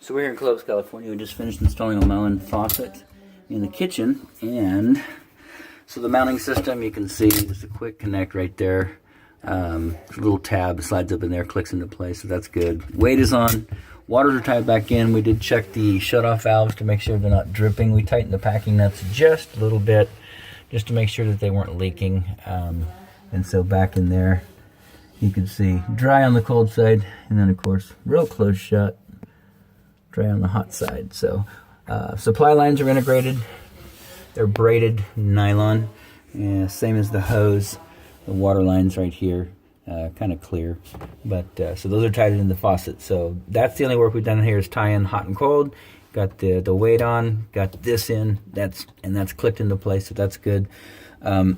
So we're here in Clovis, California. We just finished installing a mounting faucet in the kitchen, and so the mounting system, you can see just a quick connect right there. A little tab slides up in there, clicks into place, so that's good. Weight is on. Waters are tied back in. We did check the shutoff valves to make sure they're not dripping. We tightened the packing nuts just a little bit, just to make sure that they weren't leaking. And so back in there, you can see dry on the cold side, and then of course real close shut, dry on the hot side. So supply lines are integrated. They're braided nylon, same as the hose. The water lines right here, kind of clear, but so those are tied into the faucet. So that's the only work we've done here is tie in hot and cold. Got the weight on, got this in, that's clicked into place, so that's good.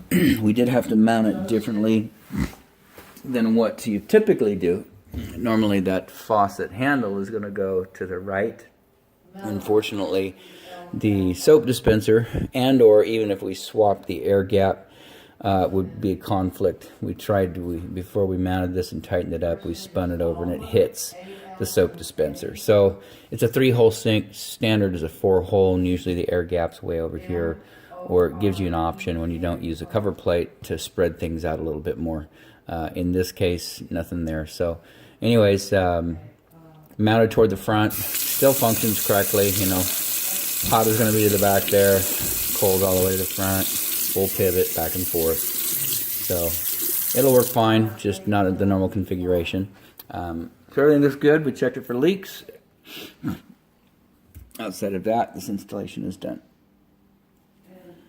We did have to mount it differently than what you typically do. Normally that faucet handle is going to go to the right. Unfortunately, the soap dispenser and or even if we swap the air gap would be a conflict. Before we mounted this and tightened it up, we spun it over and it hits the soap dispenser. So it's a 3-hole sink. Standard is a 4-hole, and usually the air gap's way over here, or it gives you an option when you don't use a cover plate to spread things out a little bit more. In this case, nothing there. So anyways, mounted toward the front, still functions correctly. You know, hot is going to be to the back there, cold all the way to the front. Full pivot back and forth. So it'll work fine, just not at the normal configuration. So everything looks good. We checked it for leaks. Outside of that, this installation is done.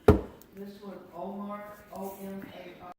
This one, Omar, O-M-A.